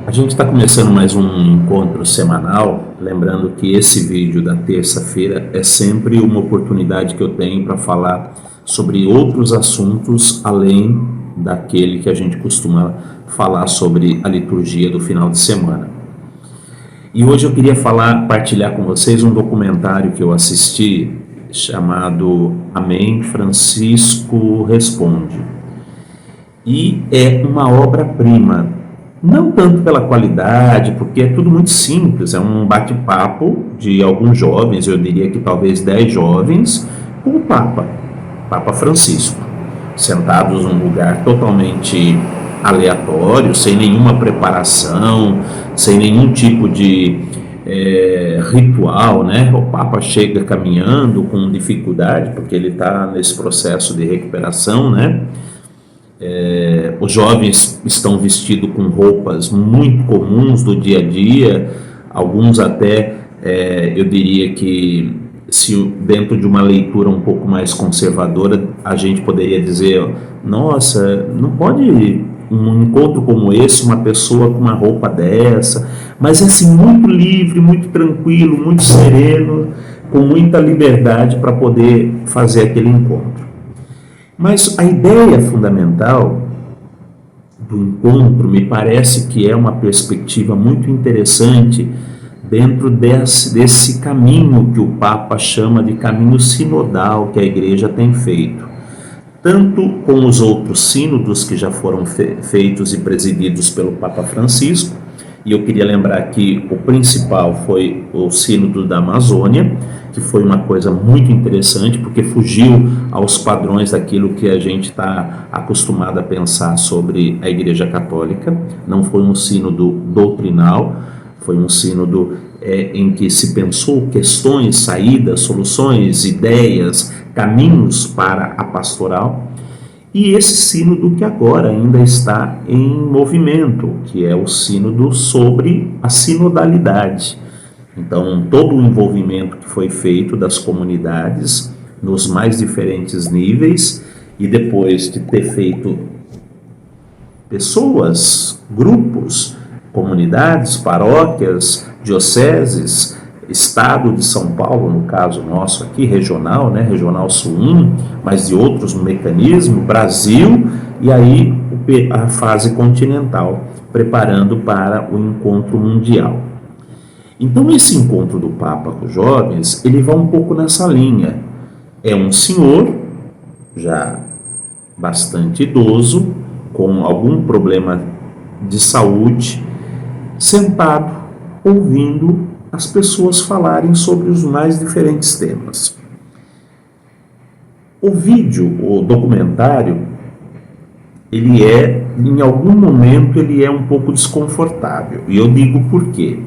A gente está começando mais um encontro semanal, lembrando que esse vídeo da terça-feira é sempre uma oportunidade que eu tenho para falar sobre outros assuntos além daquele que a gente costuma falar sobre a liturgia do final de semana. E hoje eu queria partilhar com vocês um documentário que eu assisti chamado Amém, Francisco Responde. E é uma obra-prima. Não tanto pela qualidade, porque é tudo muito simples, é um bate-papo de alguns jovens, eu diria que talvez 10 jovens, com o Papa Francisco, sentados num lugar totalmente aleatório, sem nenhuma preparação, sem nenhum tipo de ritual, né? O Papa chega caminhando com dificuldade, porque ele está nesse processo de recuperação, né? Os jovens estão vestidos com roupas muito comuns do dia a dia, alguns até, eu diria que se dentro de uma leitura um pouco mais conservadora, a gente poderia dizer, nossa, não pode um encontro como esse, uma pessoa com uma roupa dessa, mas assim, muito livre, muito tranquilo, muito sereno, com muita liberdade para poder fazer aquele encontro. Mas a ideia fundamental do encontro me parece que é uma perspectiva muito interessante dentro desse caminho que o Papa chama de caminho sinodal que a Igreja tem feito, tanto com os outros sínodos que já foram feitos e presididos pelo Papa Francisco, e eu queria lembrar que o principal foi o sínodo da Amazônia, que foi uma coisa muito interessante, porque fugiu aos padrões daquilo que a gente está acostumado a pensar sobre a Igreja Católica. Não foi um sínodo doutrinal, foi um sínodo em que se pensou questões, saídas, soluções, ideias, caminhos para a pastoral. E esse sínodo que agora ainda está em movimento, que é o sínodo sobre a sinodalidade. Então, todo o envolvimento que foi feito das comunidades nos mais diferentes níveis, e depois de ter feito pessoas, grupos, comunidades, paróquias, dioceses, Estado de São Paulo, no caso nosso aqui, regional, né, Regional Sul 1, mas de outros mecanismos, Brasil, e aí a fase continental, preparando para o encontro mundial. Então esse encontro do Papa com os jovens, ele vai um pouco nessa linha. É um senhor, já bastante idoso, com algum problema de saúde, sentado, ouvindo as pessoas falarem sobre os mais diferentes temas. O vídeo, o documentário, ele em algum momento, ele é um pouco desconfortável. E eu digo por quê.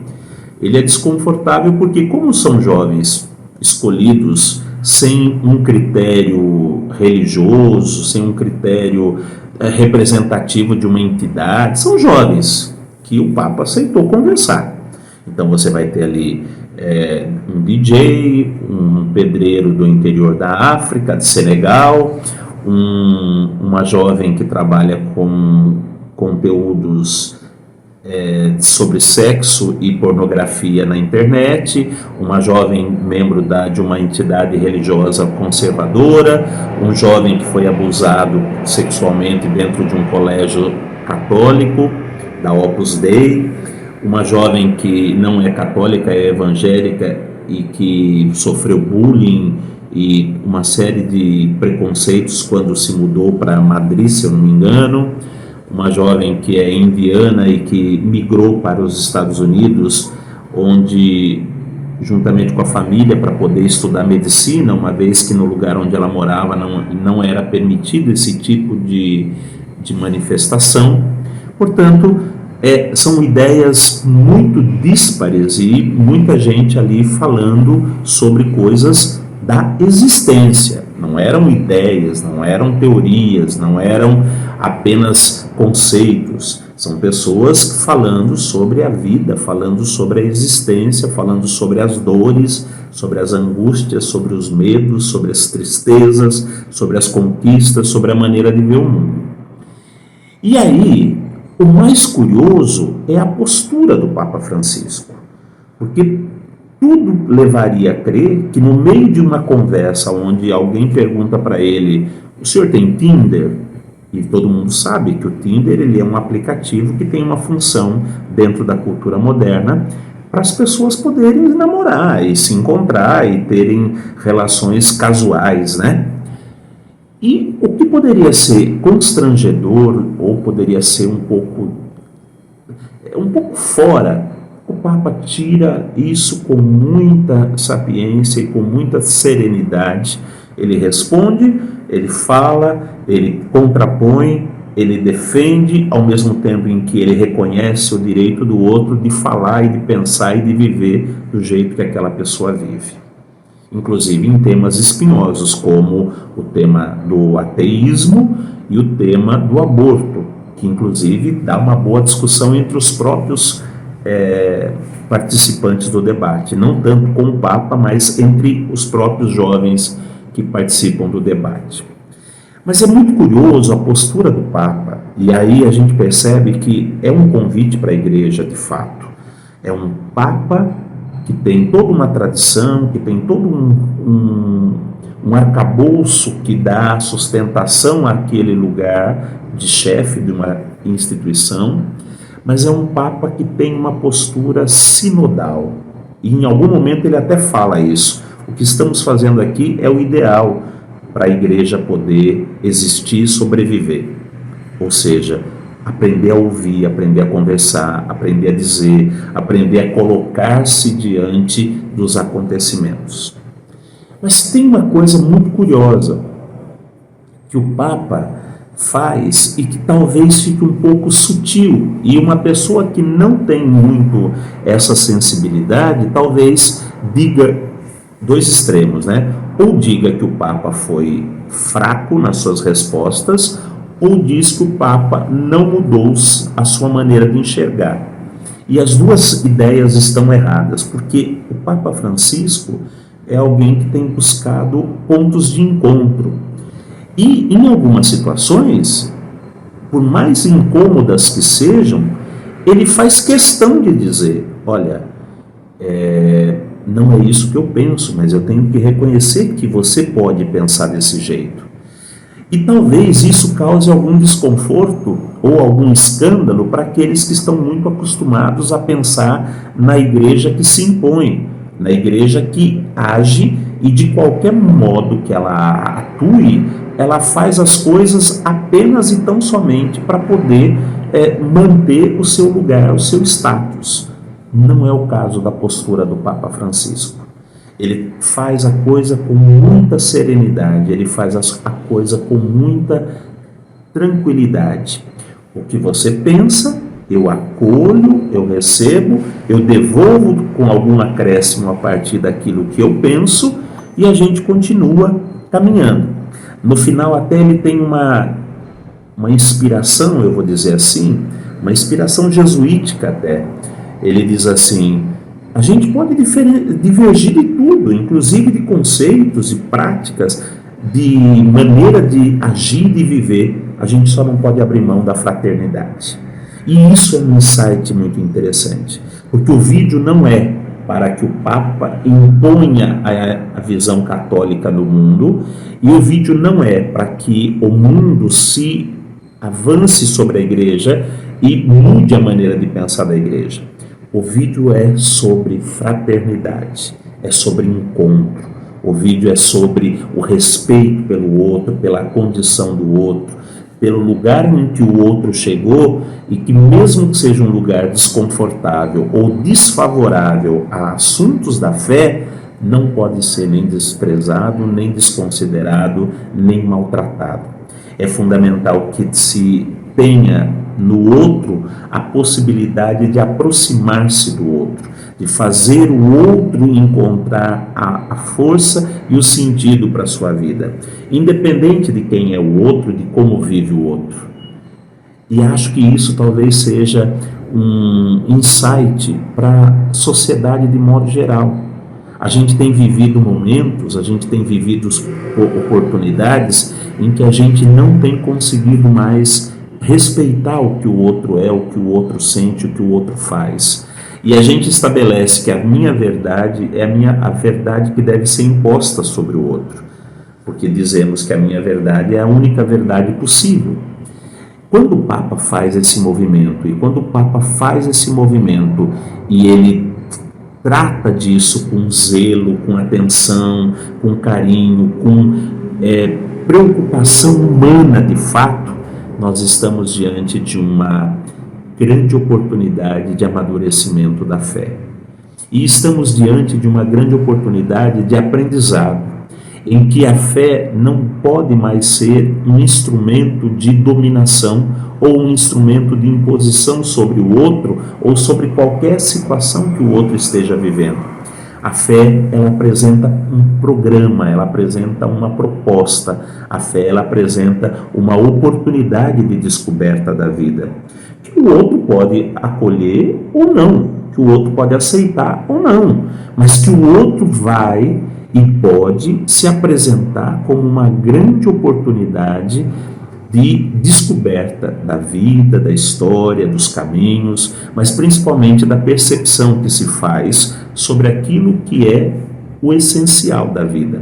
Ele é desconfortável porque, como são jovens escolhidos sem um critério religioso, sem um critério representativo de uma entidade, são jovens que o Papa aceitou conversar. Então você vai ter ali um DJ, um pedreiro do interior da África, de Senegal, uma jovem que trabalha com conteúdos sobre sexo e pornografia na internet, uma jovem membro de uma entidade religiosa conservadora, um jovem que foi abusado sexualmente dentro de um colégio católico, da Opus Dei, uma jovem que não é católica, é evangélica e que sofreu bullying e uma série de preconceitos quando se mudou para Madrid, se eu não me engano, uma jovem que é indiana e que migrou para os Estados Unidos, onde, juntamente com a família, para poder estudar medicina, uma vez que no lugar onde ela morava não era permitido esse tipo de manifestação. Portanto, são ideias muito díspares e muita gente ali falando sobre coisas da existência. Não eram ideias, não eram teorias, não eram apenas conceitos. São pessoas falando sobre a vida, falando sobre a existência, falando sobre as dores, sobre as angústias, sobre os medos, sobre as tristezas, sobre as conquistas, sobre a maneira de ver o mundo. E aí, O mais curioso é a postura do Papa Francisco, porque tudo levaria a crer que no meio de uma conversa onde alguém pergunta para ele: o senhor tem Tinder? E todo mundo sabe que o Tinder ele é um aplicativo que tem uma função dentro da cultura moderna para as pessoas poderem namorar e se encontrar e terem relações casuais, né? E o que poderia ser constrangedor ou poderia ser um pouco fora, o Papa tira isso com muita sapiência e com muita serenidade. Ele responde, ele fala, ele contrapõe, ele defende, ao mesmo tempo em que ele reconhece o direito do outro de falar e de pensar e de viver do jeito que aquela pessoa vive. Inclusive em temas espinhosos, como o tema do ateísmo e o tema do aborto, que inclusive dá uma boa discussão entre os próprios participantes do debate, não tanto com o Papa, mas entre os próprios jovens que participam do debate. Mas é muito curioso a postura do Papa, e aí a gente percebe que é um convite para a igreja de fato. É um Papa que tem toda uma tradição, que tem todo um arcabouço que dá sustentação àquele lugar de chefe de uma instituição, mas é um Papa que tem uma postura sinodal. E em algum momento ele até fala isso. O que estamos fazendo aqui é o ideal para a igreja poder existir e sobreviver. Ou seja, aprender a ouvir, aprender a conversar, aprender a dizer, aprender a colocar-se diante dos acontecimentos. Mas tem uma coisa muito curiosa que o Papa faz e que talvez fique um pouco sutil, e uma pessoa que não tem muito essa sensibilidade talvez diga dois extremos, né? Ou diga que o Papa foi fraco nas suas respostas, ou diz que o Papa não mudou a sua maneira de enxergar. E as duas ideias estão erradas, porque o Papa Francisco é alguém que tem buscado pontos de encontro. E em algumas situações, por mais incômodas que sejam, ele faz questão de dizer: olha, não é isso que eu penso, mas eu tenho que reconhecer que você pode pensar desse jeito. E talvez isso cause algum desconforto ou algum escândalo para aqueles que estão muito acostumados a pensar na igreja que se impõe, na igreja que age e de qualquer modo que ela atue, ela faz as coisas apenas e tão somente para poder manter o seu lugar, o seu status. Não é o caso da postura do Papa Francisco. Ele faz a coisa com muita serenidade, ele faz a coisa com muita tranquilidade. O que você pensa, eu acolho, eu recebo, eu devolvo com algum acréscimo a partir daquilo que eu penso e a gente continua caminhando. No final até ele tem uma inspiração, eu vou dizer assim, uma inspiração jesuítica até. Ele diz assim: a gente pode divergir de tudo, inclusive de conceitos e práticas, de maneira de agir e de viver, a gente só não pode abrir mão da fraternidade. E isso é um insight muito interessante, porque o vídeo não é para que o Papa imponha a visão católica no mundo, e o vídeo não é para que o mundo se avance sobre a igreja e mude a maneira de pensar da igreja. O vídeo é sobre fraternidade, é sobre encontro. O vídeo é sobre o respeito pelo outro, pela condição do outro, pelo lugar em que o outro chegou, e que mesmo que seja um lugar desconfortável ou desfavorável a assuntos da fé, não pode ser nem desprezado, nem desconsiderado, nem maltratado. É fundamental que se tenha no outro a possibilidade de aproximar-se do outro, de fazer o outro encontrar a força e o sentido para a sua vida, independente de quem é o outro, de como vive o outro. E acho que isso talvez seja um insight para a sociedade de modo geral. A gente tem vivido momentos, a gente tem vivido oportunidades em que a gente não tem conseguido mais respeitar o que o outro é, o que o outro sente, o que o outro faz. E a gente estabelece que a minha verdade é a verdade que deve ser imposta sobre o outro, porque dizemos que a minha verdade é a única verdade possível. Quando o Papa faz esse movimento, e ele trata disso com zelo, com atenção, com carinho, com preocupação humana de fato, nós estamos diante de uma grande oportunidade de amadurecimento da fé. E estamos diante de uma grande oportunidade de aprendizado, em que a fé não pode mais ser um instrumento de dominação ou um instrumento de imposição sobre o outro ou sobre qualquer situação que o outro esteja vivendo. A fé, ela apresenta um programa, ela apresenta uma proposta, a fé, ela apresenta uma oportunidade de descoberta da vida, que o outro pode acolher ou não, que o outro pode aceitar ou não, mas que o outro vai e pode se apresentar como uma grande oportunidade de descoberta da vida, da história, dos caminhos, mas principalmente da percepção que se faz sobre aquilo que é o essencial da vida.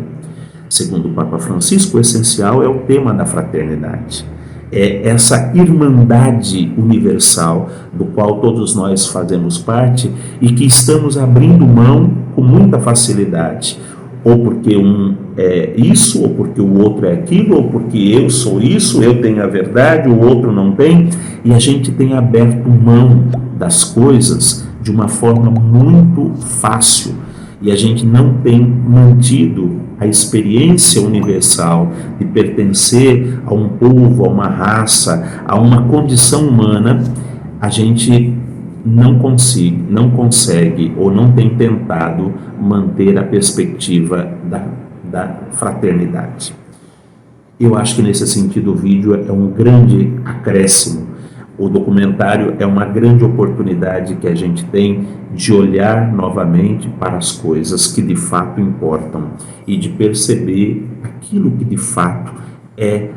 Segundo o Papa Francisco, o essencial é o tema da fraternidade. É essa irmandade universal do qual todos nós fazemos parte e que estamos abrindo mão com muita facilidade, ou porque um é isso, ou porque o outro é aquilo, ou porque eu sou isso, eu tenho a verdade, o outro não tem, e a gente tem aberto mão das coisas de uma forma muito fácil, e a gente não tem mantido a experiência universal de pertencer a um povo, a uma raça, a uma condição humana. A gente não consegue ou não tem tentado manter a perspectiva da fraternidade. Eu acho que nesse sentido o vídeo é um grande acréscimo. O documentário é uma grande oportunidade que a gente tem de olhar novamente para as coisas que de fato importam e de perceber aquilo que de fato é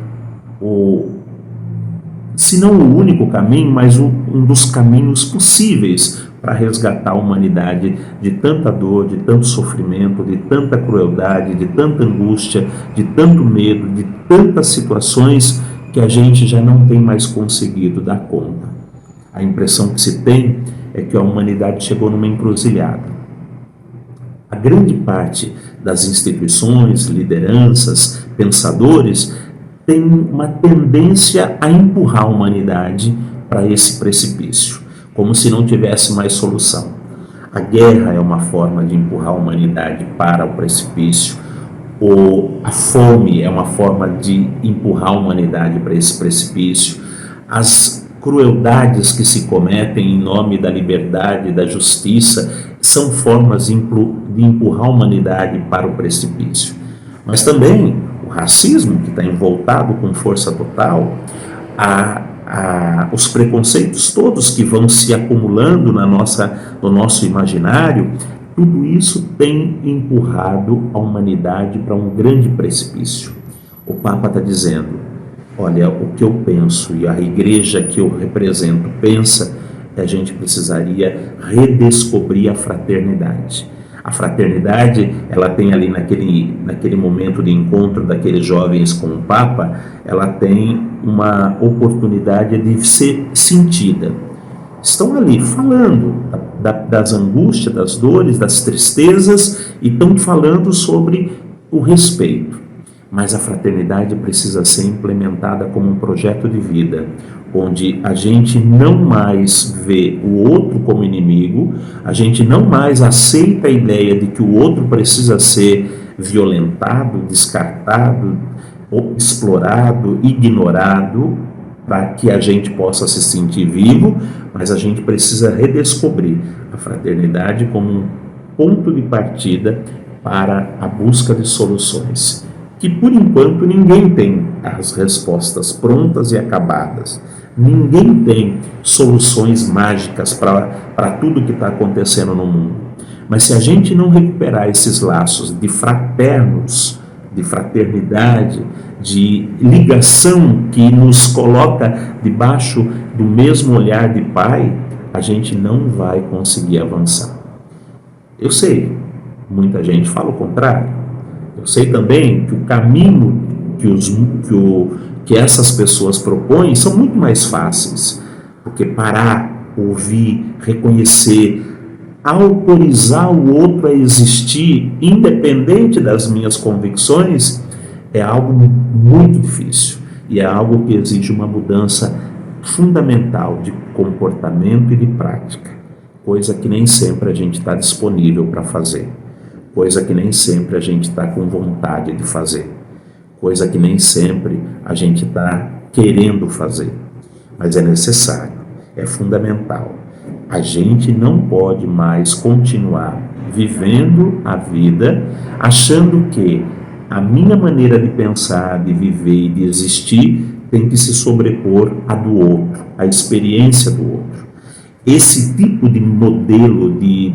se não o único caminho, mas um dos caminhos possíveis para resgatar a humanidade de tanta dor, de tanto sofrimento, de tanta crueldade, de tanta angústia, de tanto medo, de tantas situações que a gente já não tem mais conseguido dar conta. A impressão que se tem é que a humanidade chegou numa encruzilhada. A grande parte das instituições, lideranças, pensadores tem uma tendência a empurrar a humanidade para esse precipício, como se não tivesse mais solução. A guerra é uma forma de empurrar a humanidade para o precipício, ou a fome é uma forma de empurrar a humanidade para esse precipício. As crueldades que se cometem em nome da liberdade, da justiça, são formas de empurrar a humanidade para o precipício. Mas também o racismo, que está envoltado com força total, os preconceitos todos que vão se acumulando no nosso imaginário, tudo isso tem empurrado a humanidade para um grande precipício. O Papa está dizendo, olha, o que eu penso e a igreja que eu represento pensa, que a gente precisaria redescobrir a fraternidade. A fraternidade, ela tem ali naquele momento de encontro daqueles jovens com o Papa, ela tem uma oportunidade de ser sentida. Estão ali falando das angústias, das dores, das tristezas, e estão falando sobre o respeito. Mas a fraternidade precisa ser implementada como um projeto de vida, onde a gente não mais vê o outro como inimigo, a gente não mais aceita a ideia de que o outro precisa ser violentado, descartado, explorado, ignorado, para que a gente possa se sentir vivo, mas a gente precisa redescobrir a fraternidade como um ponto de partida para a busca de soluções, que por enquanto ninguém tem as respostas prontas e acabadas, ninguém tem soluções mágicas para tudo que está acontecendo no mundo. Mas se a gente não recuperar esses laços de fraternos, de fraternidade, de ligação que nos coloca debaixo do mesmo olhar de pai, a gente não vai conseguir avançar. Eu sei, muita gente fala o contrário. Eu sei também que o caminho que essas pessoas propõem são muito mais fáceis, porque parar, ouvir, reconhecer, autorizar o outro a existir, independente das minhas convicções, é algo muito difícil e é algo que exige uma mudança fundamental de comportamento e de prática, coisa que nem sempre a gente está disponível para fazer, coisa que nem sempre a gente está com vontade de fazer, coisa que nem sempre a gente está querendo fazer, mas é necessário, é fundamental. A gente não pode mais continuar vivendo a vida achando que a minha maneira de pensar, de viver e de existir tem que se sobrepor à do outro, à experiência do outro. Esse tipo de modelo, de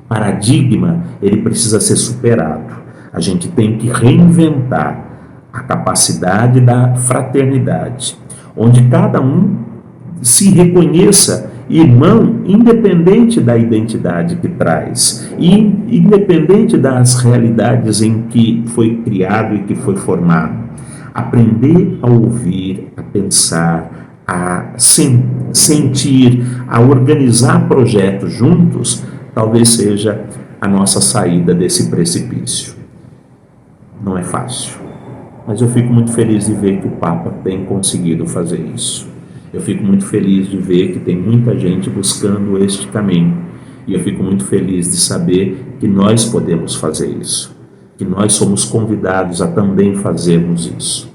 paradigma, ele precisa ser superado. A gente tem que reinventar a capacidade da fraternidade, onde cada um se reconheça irmão, independente da identidade que traz, e independente das realidades em que foi criado e que foi formado. Aprender a ouvir, a pensar, a sentir, a organizar projetos juntos, talvez seja a nossa saída desse precipício. Não é fácil, mas eu fico muito feliz de ver que o Papa tem conseguido fazer isso. Eu fico muito feliz de ver que tem muita gente buscando este caminho. E eu fico muito feliz de saber que nós podemos fazer isso. Que nós somos convidados a também fazermos isso.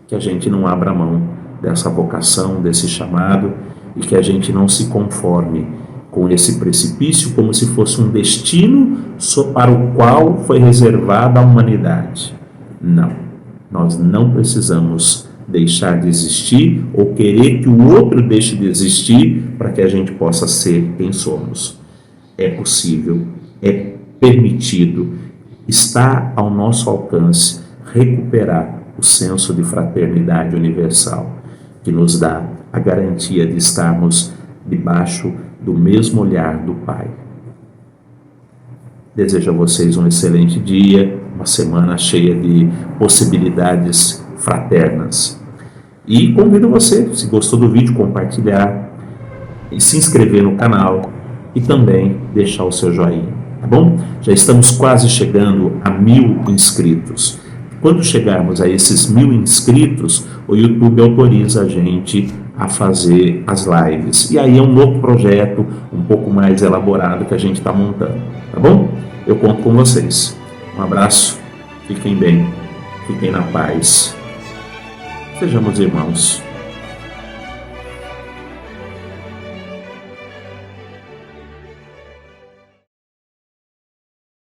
Que a gente não abra mão dessa vocação, desse chamado, e que a gente não se conforme com esse precipício como se fosse um destino para o qual foi reservada a humanidade. Não, nós não precisamos deixar de existir ou querer que o outro deixe de existir para que a gente possa ser quem somos. É possível, é permitido, está ao nosso alcance recuperar o senso de fraternidade universal, que nos dá a garantia de estarmos debaixo do mesmo olhar do Pai. Desejo a vocês um excelente dia, uma semana cheia de possibilidades fraternas. E convido você, se gostou do vídeo, compartilhar e se inscrever no canal e também deixar o seu joinha, tá bom? Já estamos quase chegando a 1000 inscritos. Quando chegarmos a esses 1000 inscritos, o YouTube autoriza a gente a fazer as lives. E aí é um novo projeto, um pouco mais elaborado que a gente está montando, tá bom? Eu conto com vocês. Um abraço, fiquem bem, fiquem na paz. Sejamos irmãos.